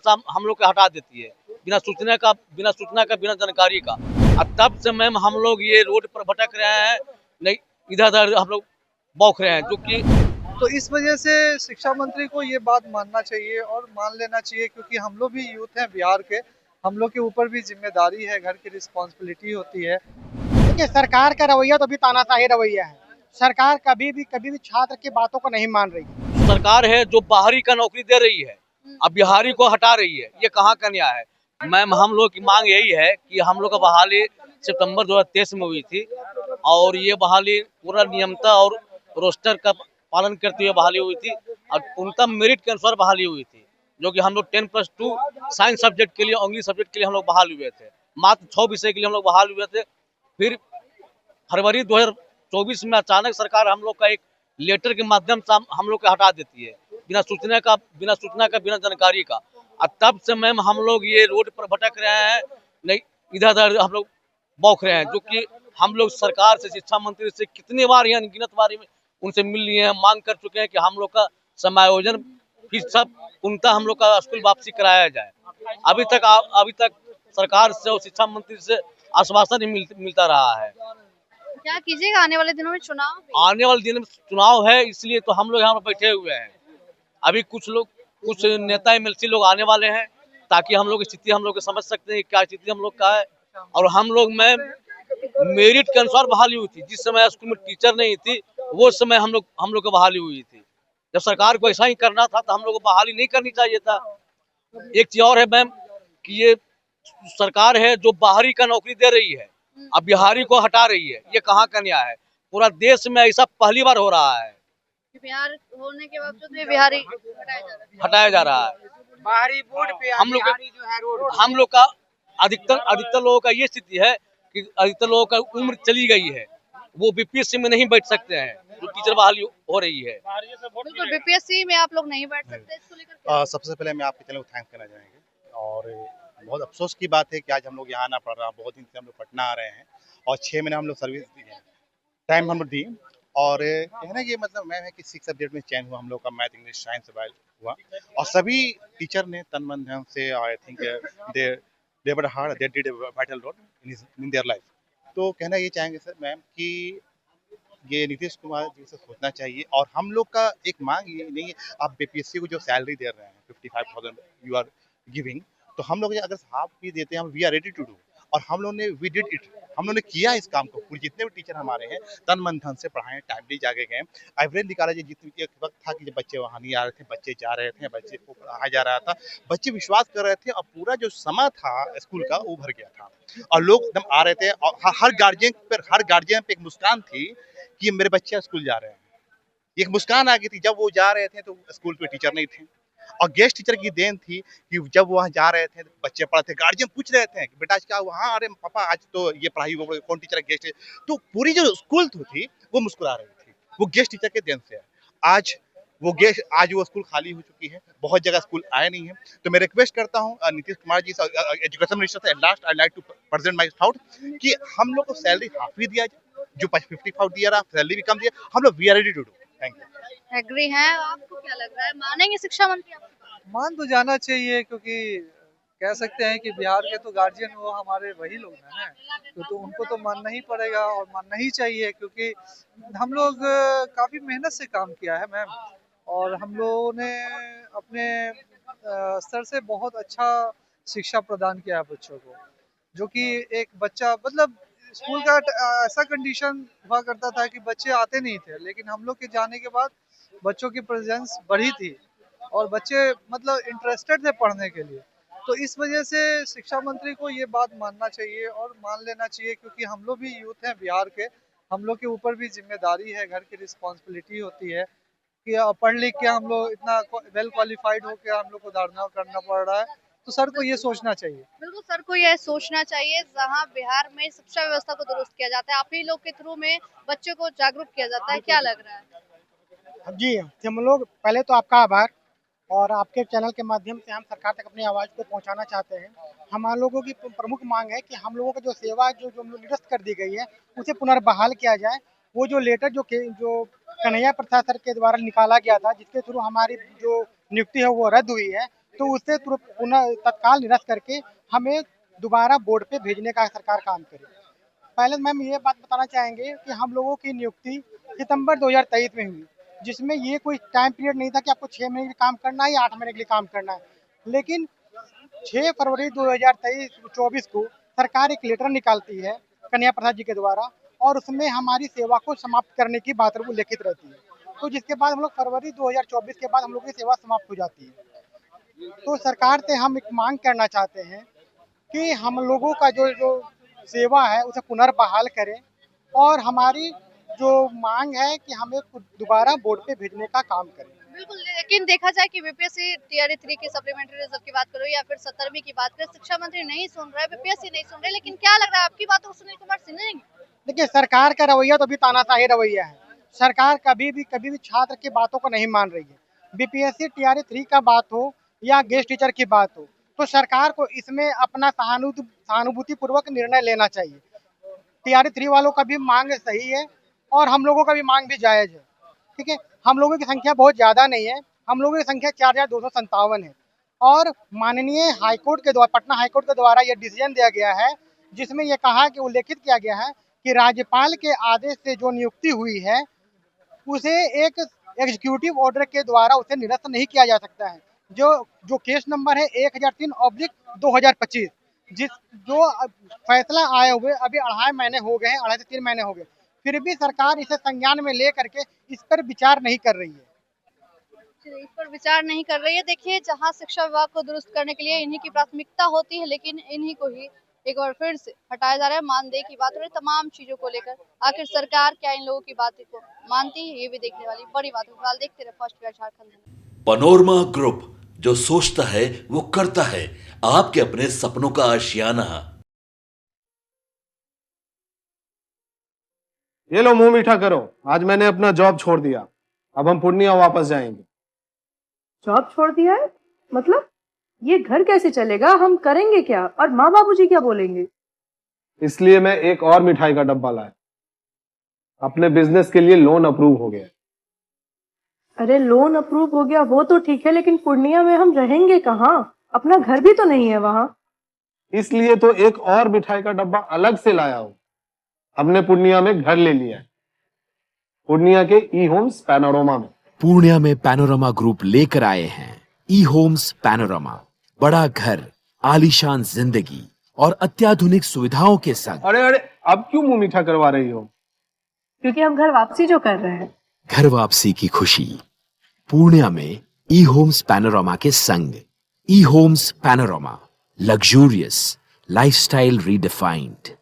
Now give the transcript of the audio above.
हम लोग को हटा देती है बिना सूचना का बिना जानकारी का। और तब से मैम हम लोग ये रोड पर भटक रहे हैं, नहीं इधर-उधर हम लोग बौख रहे हैं, जो कि तो इस वजह से शिक्षा मंत्री को ये बात मानना चाहिए और मान लेना चाहिए, क्योंकि हम लोग भी यूथ हैं बिहार के, हम लोग के ऊपर भी जिम्मेदारी है, घर की रिस्पॉन्सिबिलिटी होती है। देखिए, सरकार का रवैया तो अभी तानाशाही रवैया है। सरकार कभी भी छात्र की बातों को नहीं मान रही। सरकार है जो बाहरी का नौकरी दे रही है, अब बिहारी को हटा रही है, ये कहाँ का न्याय है। मैम हम लोग की मांग यही है कि हम लोग का बहाली सितंबर 2023 में हुई थी और ये बहाली पूरा नियमता और रोस्टर का पालन करते हुए बहाली हुई थी और उनका मेरिट के अनुसार बहाली हुई थी, जो कि हम लोग 10+2 साइंस सब्जेक्ट के लिए, इंग्लिश सब्जेक्ट के लिए हम लोग बहाल हुए थे। मात्र 6 विषय के लिए हम लोग बहाल हुए थे। फिर फरवरी 2024 में अचानक सरकार हम लोग का एक लेटर के माध्यम से हम लोग को हटा देती है बिना सूचना का बिना जानकारी का। और तब से मैम हम लोग ये रोड पर भटक रहे हैं, नहीं इधर-उधर हम लोग बौख रहे हैं, जो कि हम लोग सरकार से, शिक्षा मंत्री से कितनी बार या अनगिनत बार में उनसे मिल लिए हैं, मांग कर चुके हैं कि हम लोग का समायोजन फीस सब पूर्णतः हम लोग का स्कूल वापसी कराया जाए। अभी तक सरकार से और शिक्षा मंत्री से आश्वासन ही मिलता रहा है। क्या कीजिएगा आने वाले दिनों में चुनाव भी? आने वाले दिन में चुनाव है, इसलिए तो हम लोग यहाँ पर बैठे हुए हैं। अभी कुछ नेता एमएलसी लोग आने वाले हैं, ताकि हम लोग की स्थिति हम लोग को समझ सकते हैं क्या स्थिति हम लोग का है। और हम लोग में मेरिट के अनुसार बहाली हुई थी। जिस समय स्कूल में टीचर नहीं थी, वो समय हम लोग को बहाली हुई थी। जब सरकार को ऐसा ही करना था तो हम लोग को बहाली नहीं करनी चाहिए था। एक चीज और है मैम कि ये सरकार है जो बाहरी का नौकरी दे रही है, अब बिहारी को हटा रही है, ये कहाँ का न्याय है। पूरा देश में ऐसा पहली बार हो रहा है, बिहार होने के बावजूद भी बिहारी हटाया जा रहा है। बाहरी बोर्ड पे हम लोग जो है रोड हम लोग का अधिकतर लोगों का ये स्थिति है कि अधिकतर लोगों का उम्र चली गई है, वो बीपीएससी में नहीं बैठ सकते हैं, जो टीचर बहाली हो रही है। बिल्कुल बीपीएससी में आप लोग नहीं बैठ सकते, इसको लेकर क्या? सबसे पहले मैं आपके चैनल को थैंक करना चाहेंगे और बहुत अफसोस की बात है कि आज हम लोग यहाँ आना पड़ रहा। बहुत दिन से हम लोग पटना आ रहे हैं और 6 महीने हम लोग सर्विस दी है, टाइम हम लोग दी। और कहना ये मतलब मैं है कि 6 सब्जेक्ट में चयन हुआ हम लोग का, मैथ इंग्लिश साइंस हुआ और सभी टीचर ने तन मन धन से, I think they labour hard, they did vital role in their life. तो कहना ये चाहेंगे सर मैम कि ये नीतीश कुमार जी से सोचना चाहिए। और हम लोग का एक मांग ये नहीं है, आप बीपीएससी को जो सैलरी दे रहे हैं 55,000 यू आर गिविंग, तो हम लोग अगर हाफ भी देते हैं, हम we are ready to do. और हम लोग ने वी डिड इट, हम लोग ने किया इस काम को। पूरे जितने भी टीचर हमारे हैं तन मन धन से पढ़ाएं, टाइमली जाके गए। एवरेज निकाला जी, जितनी एक वक्त था कि जब बच्चे वहाँ नहीं आ रहे थे, बच्चे जा रहे थे, बच्चे को पढ़ाया जा रहा था, बच्चे विश्वास कर रहे थे और पूरा जो समय था स्कूल का वो भर गया था और लोग एकदम आ रहे थे। और हर गार्जियन पे एक मुस्कान थी कि मेरे बच्चे स्कूल जा रहे हैं, एक मुस्कान आ गई थी। जब वो जा रहे थे तो स्कूल पे टीचर नहीं थे और गेस्ट टीचर की देन थी कि जब वहाँ जा रहे थे बच्चे पढ़ते, गार्जियन पूछ रहे थे कि बेटा आज क्या हुआ, हाँ अरे पापा आज तो ये पढ़ाई वो कौन टीचर गेस्ट है। तो पूरी जो स्कूल थी वो मुस्कुरा रही थी, वो गेस्ट टीचर के देन से है। आज वो स्कूल खाली हो चुकी है, बहुत जगह स्कूल आए नहीं है। तो मैं रिक्वेस्ट करता हूँ नीतीश कुमार जी, एजुकेशन मिनिस्टर से, last I like to present my thought कि हम लोग को सैलरी हाफ ही दिया जाए, जो 55 दिया रहा सैलरी भी कम दिया, हम लोग we are ready to do. Thank you. Agree हैं? आपको क्या लग रहा है, मानेंगे शिक्षा मंत्री आपकी बात? मान तो जाना चाहिए, क्योंकि कह सकते हैं कि बिहार के तो गार्जियन वो हमारे वही लोग हैं, तो उनको तो मानना ही पड़ेगा और मानना ही चाहिए, क्योंकि हम लोग काफ़ी मेहनत से काम किया है मैम। और हम लोगों ने अपने स्तर से बहुत अच्छा शिक्षा प्रदान किया है बच्चों को, जो कि एक बच्चा मतलब स्कूल का ऐसा कंडीशन हुआ करता था कि बच्चे आते नहीं थे, लेकिन हम लोग के जाने के बाद बच्चों की प्रेजेंस बढ़ी थी और बच्चे मतलब इंटरेस्टेड थे पढ़ने के लिए। तो इस वजह से शिक्षा मंत्री को ये बात मानना चाहिए और मान लेना चाहिए, क्योंकि हम लोग भी यूथ हैं बिहार के, हम लोग के ऊपर भी जिम्मेदारी है, घर की रिस्पॉन्सिबिलिटी होती है कि पढ़ लिख के हम लोग इतना वेल क्वालिफाइड होकर हम लोग को धरना करना पड़ रहा है। तो सर को ये सोचना चाहिए। बिल्कुल सर को यह सोचना चाहिए, जहां बिहार में शिक्षा व्यवस्था को दुरुस्त किया जाता है, आप ही लोग के थ्रू में बच्चों को जागरूक किया जाता है, क्या लग रहा है? जी, हम लोग पहले तो आपका आभार, और आपके चैनल के माध्यम से हम सरकार तक अपनी आवाज़ को पहुंचाना चाहते हैं। हम लोगों की प्रमुख मांग है कि हम लोगों को जो सेवा जो निरस्त कर दी गई है उसे पुनर्बहाल किया जाए। वो जो लेटर जो कन्हैया प्रसाद सर के द्वारा निकाला गया था, जिसके थ्रू हमारी जो नियुक्ति है वो रद्द हुई है, तो उसे पुनः तत्काल निरस्त करके हमें दोबारा बोर्ड पे भेजने का सरकार काम करे। पहले मैम ये बात बताना चाहेंगे कि हम लोगों की नियुक्ति सितंबर 2023 में हुई, जिसमें ये कोई टाइम पीरियड नहीं था कि आपको 6 महीने के लिए काम करना है या 8 महीने के लिए काम करना है। लेकिन 6 फरवरी 2024 को सरकार एक लेटर निकालती है कन्हैया प्रसाद जी के द्वारा, और उसमें हमारी सेवा को समाप्त करने की बात उल्लेखित रहती है। तो जिसके बाद हम लोग फरवरी 2024 के बाद हम लोग की सेवा समाप्त हो जाती है। तो सरकार से हम एक मांग करना चाहते हैं कि हम लोगों का जो सेवा है उसे पुनर्बहाल करें, और हमारी जो मांग है कि हमें दोबारा बोर्ड पे भेजने का काम करें। बिल्कुल, लेकिन देखा जाए कि बीपीएससी टीआरई 3 के सप्लीमेंट्री रिजल्ट की बात करो या फिर 17वीं की बात करें, शिक्षा मंत्री नहीं सुन रहा है, बीपीएससी नहीं सुन रहे, लेकिन क्या लग रहा है आपकी बातों को सुनील कुमार सुनेंगे? देखिए, सरकार का रवैया तो अभी तानाशाही रवैया है। सरकार कभी भी छात्र की बातों को नहीं मान रही है। बीपीएससी टीआरई 3 का बात हो या गेस्ट टीचर की बात हो, तो सरकार को इसमें अपना सहानुभूति पूर्वक निर्णय लेना चाहिए। टीआरई 3 वालों का भी मांग सही है और हम लोगों का भी मांग भी जायज है। ठीक है, हम लोगों की संख्या बहुत ज्यादा नहीं है, हम लोगों की संख्या 4257 है, और माननीय हाईकोर्ट के द्वारा, पटना हाईकोर्ट के द्वारा यह डिसीजन दिया गया है, जिसमें यह कहा कि उल्लेखित किया गया है कि राज्यपाल के आदेश से जो नियुक्ति हुई है उसे एक एग्जीक्यूटिव ऑर्डर के द्वारा उसे निरस्त नहीं किया जा सकता है। जो केस नंबर है 1003/2025, जो फैसला आए हुए अभी 2.5 महीने हो गए हैं, 2.5 से 3 महीने हो गए, फिर भी सरकार इसे संज्ञान में ले करके इस पर विचार नहीं कर रही है। इस पर विचार नहीं कर रही है। देखिए, जहां शिक्षा विभाग को दुरुस्त करने के लिए इन्हीं की प्राथमिकता होती है, लेकिन इन्हीं को ही एक बार फिर से हटाया जा रहा है। मानदेय की बात हो रही है, तमाम चीजों को लेकर आखिर सरकार क्या इन लोगों की बात को मानती है, ये भी देखने वाली बड़ी बात है। फिलहाल देखते रहे first byte Jharkhand. Panorama group, जो सोचता है वो करता है। आपके अपने सपनों का आशियाना। ये लो, मुंह मीठा करो। आज मैंने अपना जॉब छोड़ दिया, अब हम पूर्णिया वापस जाएंगे। जॉब छोड़ दिया है? मतलब ये घर कैसे चलेगा? हम करेंगे क्या? और माँ बाबूजी क्या बोलेंगे? इसलिए मैं एक और मिठाई का डब्बा लाया। अपने बिजनेस के लिए लोन अप्रूव हो गया। अरे लोन अप्रूव हो गया वो तो ठीक है, लेकिन पूर्णिया में हम रहेंगे कहाँ? अपना घर भी तो नहीं है वहाँ। इसलिए तो एक और मिठाई का डब्बा अलग से लाया हूँ। हमने पूर्णिया में घर ले लिया है, पूर्णिया के ई होम्स पैनोरमा में। पूर्णिया में पैनोरमा ग्रुप लेकर आए हैं ई होम्स पैनोरमा। बड़ा घर, आलीशान जिंदगी और अत्याधुनिक सुविधाओं के संग। अरे अब क्यों मुंह मीठा करवा रही हो? क्योंकि हम घर वापसी जो कर रहे हैं। घर वापसी की खुशी पूर्णिया में ई होम्स पैनोरमा के संग। E homes panorama, luxurious lifestyle redefined.